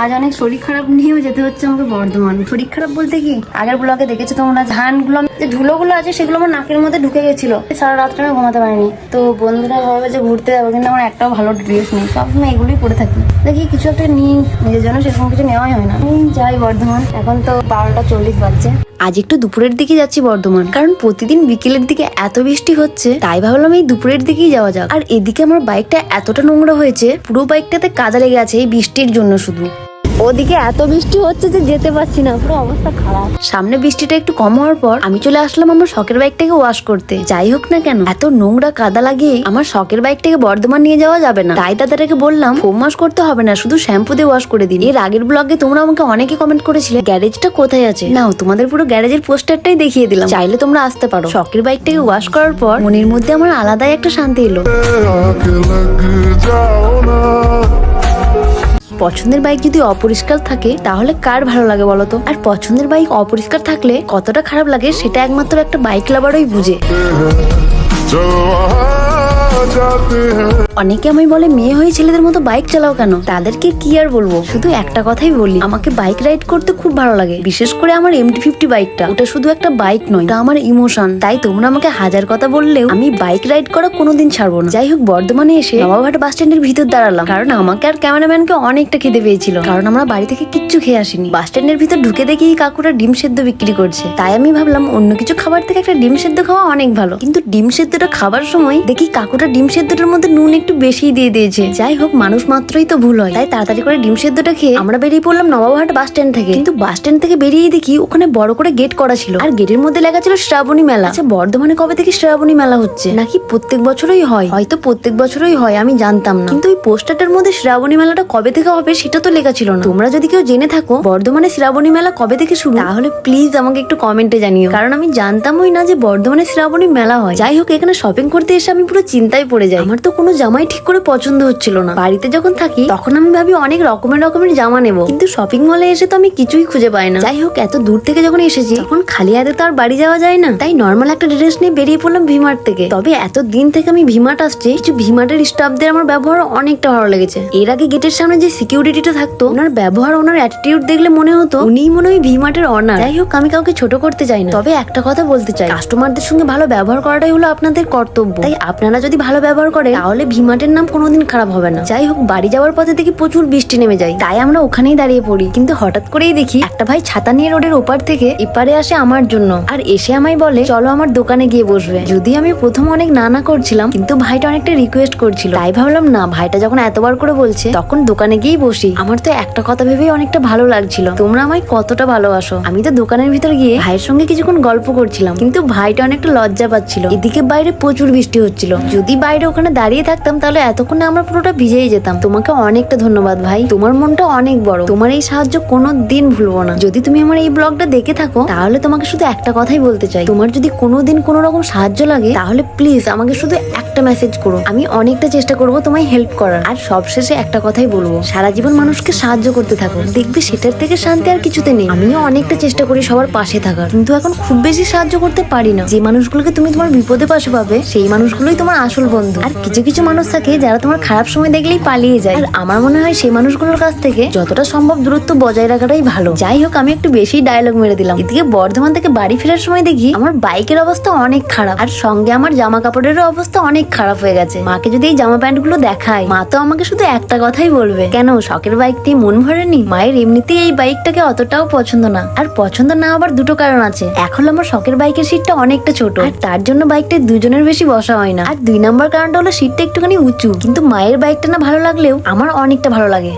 আজ অনেক শরীর খারাপ নিয়েও যেতে হচ্ছে আমাকে বর্ধমান। শরীর খারাপ বলতে কি, আগের ব্লগে দেখেছো তোমরা ধানগুলো যে ধুলোগুলো আছে সেগুলো আমার নাকের মধ্যে ঢুকে গেছিল, সারা রাত্রে আমি ঘুমাতে পারিনি। তো বন্ধুরা ভাবে যে ঘুরতে যাবো, কিন্তু আমার একটাও ভালো ড্রেস নেই, সবসময় এগুলোই পরে থাকি। দেখি কিছু একটা নিই, নিজের জন্য সেরকম কিছু নেওয়াই হয় না। আমি যাই বর্ধমান, এখন তো 12টা 40 বাজছে। আজ একটু দুপুরের দিকে যাচ্ছি বর্ধমান, কারণ প্রতিদিন বিকেলের দিকে এত বৃষ্টি হচ্ছে, তাই ভাবলাম এই দুপুরের দিকেই যাওয়া যাক। আর এদিকে আমার বাইকটা এতটা নোংরা হয়েছে, পুরো বাইকটাতে কাদা লেগে আছে এই বৃষ্টির জন্য। শুধু ওদিকে এত বৃষ্টি হচ্ছে যে যেতে পারছি না, পুরো অবস্থা খারাপ। সামনে বৃষ্টিটা একটু কম হওয়ার পর আমি চলে আসলাম আমার শখের বাইকটাকে ওয়াশ করতে। যাই হোক না কেন, এত নোংরা কাদা লাগিয়ে আমার শখের বাইকটাকে বর্ধমান নিয়ে যাওয়া যাবে না। তাই দাদাটাকে বললাম ফোম ওয়াশ করতে হবে না, শুধু শ্যাম্পু দিয়ে ওয়াশ করে দিন। এর আগের ব্লগে তোমরা আমাকে অনেকে কমেন্ট করেছিলে গ্যারেজটা কোথায় আছে। নাও তোমাদের পুরো গ্যারেজের পোস্টারটাই দেখিয়ে দিলাম, চাইলে তোমরা আসতে পারো। শখের বাইকটাকে ওয়াশ করার পর মনের মধ্যে আমার আলাদাই একটা শান্তি এলো। পছন্দের বাইক যদি অপরিষ্কার থাকে তাহলে কার ভালো লাগে বলতো? আর পছন্দের বাইক অপরিষ্কার থাকলে কতটা খারাপ লাগে সেটা একমাত্র একটা বাইক লাভারই বুঝে। অনেকে আমায় বলে মেয়ে হয়ে ছেলেদের মতো বাইক চালাও কেন? তাদেরকে কি আর বলবো, শুধু একটা কথাই বলি, আমাকে বাইক রাইড করতে খুব ভালো লাগে। বিশেষ করে আমার MT-50 বাইকটা, ওটা শুধু একটা বাইক নয়, ওটা আমার ইমোশন। তাই তোমরা আমাকে হাজার কথা বললেও আমি বাইক রাইড করা কোনোদিন ছাড়বো না। যাই হোক, বর্ধমানে এসে নবাবহাট বাস স্ট্যান্ডের ভিতর দাঁড়ালাম, কারণ আমাকে আর ক্যামেরাম্যানকে অনেকটা খিদে পেয়েছিল, কারণ আমরা বাড়ি থেকে কিচ্ছু খেয়ে আসিনি। বাস স্ট্যান্ডের ভিতর ঢুকে দেখি কাকুরা ডিম সেদ্ধ বিক্রি করছে, তাই আমি ভাবলাম অন্য কিছু খাবার থেকে একটা ডিম সেদ্ধ খাওয়া অনেক ভালো। কিন্তু ডিম সেদ্ধটা খাবার সময় দেখি কাকুটা ডিম সেদ্ধটার মধ্যে নুন একটু বেশি দিয়ে দিয়েছে। যাই হোক, মানুষ মাত্রই তো ভুল হয়, তাই তাড়াতাড়ি করে ডিম সেদ্ধটা খেয়ে আমরা বেরিয়ে পড়লাম নবাবহাট বাস স্ট্যান্ড থেকে। কিন্তু বাস স্ট্যান্ড থেকে বেরিয়ে দেখি ওখানে বড় করে গেট করা ছিল, আর গেটের মধ্যে লেখা ছিল শ্রাবণী মেলা। আচ্ছা, বর্ধমানে কবে থেকে শ্রাবণী মেলা হচ্ছে? নাকি প্রত্যেক বছরই হয়? হয়তো প্রত্যেক বছরই হয়, আমি জানতাম না। কিন্তু ওই পোস্টারটার মধ্যে শ্রাবণী মেলাটা কবে থেকে হবে সেটা তো লেখা ছিল না। তোমরা যদি কেউ জেনে থাকো বর্ধমানে শ্রাবণী মেলা কবে থেকে শুরু, তাহলে প্লিজ আমাকে একটু কমেন্টে জানিও, কারণ আমি জানতামই না যে বর্ধমানে শ্রাবণী মেলা হয়। যাই হোক, এখানে শপিং করতে এসে আমি পুরো চিন্তায় পড়ে যাই। আমার তো কোনো জামাই ঠিক করে পছন্দ হচ্ছিল না। বাড়িতে যখন থাকি তখন আমি ভাবি অনেক রকমের জামা নেবো, কিন্তু শপিং মলে এসে তো আমি কিছুই খুঁজে পাই না। যাই হোক, এত দূর থেকে যখন এসেছি তখন খালি হাতে তো আর বাড়ি যাওয়া যায় না, তাই নর্মাল একটা ড্রেস নিয়ে বেরিয়ে পড়লাম ভিমার্ট থেকে। তবে এত দিন থেকে আমি ভিমার্ট আসছি, কিছু ভিমার্টের স্টাফদের আমার ব্যবহার অনেকটা ভালো লেগেছে। এর আগে গেটের সামনে যে সিকিউরিটিটা থাকতো, ওনার ব্যবহার, ওনার অ্যাটিটিউড দেখলে মনে হতো উনিই মনে হয় ভিমার্টের অনার। যাই হোক, আমি কাউকে ছোট করতে চাই না, তবে একটা কথা বলতে চাই, কাস্টমারদের সঙ্গে ভালো ব্যবহার করাটাই হলো আপনাদের কর্তব্য। তাই আপনারা যদি ভালো ব্যবহার করেন তাহলে ভিমার্টের নাম কোনোদিন খারাপ হবে না। যাই হোক, বাড়ি যাওয়ার পথে দেখি প্রচুর বৃষ্টি নেমে যায়, তাই আমরা ওখানেই দাঁড়িয়ে পড়ি। কিন্তু হঠাৎ করেই দেখি একটা ভাই ছাতা নিয়ে রোডের ওপার থেকে এপারে আসে আমার জন্য, আর এসে আমায় বলে চলো আমার দোকানে গিয়ে বসবে। যদি আমি প্রথম অনেক না করছিলাম, কিন্তু ভাইটা অনেকটা রিকোয়েস্ট করছিল, তাই ভাবলাম না, ভাইটা যখন এতবার করে বলছে তখন দোকানে গিয়েই বসি। আমার তো একটা কথা ভেবেই অনেকটা ভালো লাগছিল, তোমরা আমায় কতটা ভালোবাসো। আমি তো দোকানের ভিতর গিয়ে ভাইয়ের সঙ্গে কিছুক্ষণ গল্প করছিলাম, কিন্তু ভাইটা অনেকটা লজ্জা পাচ্ছিল। এদিকে বাইরে প্রচুর বৃষ্টি হচ্ছিল, যদি বাইরে ওখানে দাঁড়িয়ে থাকতাম তাহলে এতক্ষণে আমরা পুরোটা ভিজেই যেতাম। তোমাকে অনেকটা ধন্যবাদ ভাই, তোমার মনটা অনেক বড়, তোমার এই সাহায্য কোনো দিন ভুলবো না। যদি তুমি আমার এই ব্লগটা দেখে থাকো তাহলে তোমাকে শুধু একটা কথাই বলতে চাই, তোমার যদি কোনোদিন কোনো রকম সাহায্য লাগে তাহলে প্লিজ আমাকে শুধু একটা মেসেজ করো, আমি অনেকটা চেষ্টা করবো তোমায় হেল্প করার। আর সবশেষে একটা কথাই বলবো, সারা জীবন মানুষকে সাহায্য করতে থাকো, দেখবে সেটার থেকে শান্তি আর কিছুতে নেই। আমিও অনেকটা চেষ্টা করি সবার পাশে থাকার, কিন্তু এখন খুব বেশি সাহায্য করতে পারি না। যে মানুষগুলোকে তুমি তোমার বিপদে পাশে পাবে সেই মানুষগুলোই তোমার আসল বন্ধু। আর কিছু কিছু মানুষ থাকে যারা তোমার খারাপ সময় দেখলেই পালিয়ে যায়, আর আমার মনে হয় সেই মানুষগুলোর কাছ থেকে যতটা সম্ভব দূরত্ব বজায় রাখাটাই ভালো। যাই হোক, আমি একটু বেশি ডায়লগ মেরে দিলাম। এদিকে বর্ধমান থেকে বাড়ি ফেরার সময় দেখি আমার বাইকের অবস্থা অনেক খারাপ, আর সঙ্গে আমার জামা কাপড়েরও অবস্থা অনেক খারাপ হয়ে গেছে। মাকে যদি এই জামা প্যান্ট গুলো দেখায়, মা তো আমাকে শুধু একটা কথাই বলবে, কেন শখের বাইকটি মন ভরেনি? মায়ের এমনিতেই এই বাইকটাকে অতটাও পছন্দ না, আর পছন্দ না আবার দুটো কারণ আছে। এক হলো আমার শখের বাইকের সিটটা অনেকটা ছোট, আর তার জন্য বাইকটায় দুজনের বেশি বসা হয় না। আর 2 নম্বর কারণটা হলো সিটটা একটুখানি উঁচু। কিন্তু মায়ের বাইকটা না ভালো লাগলেও আমার অনেকটা ভালো লাগে।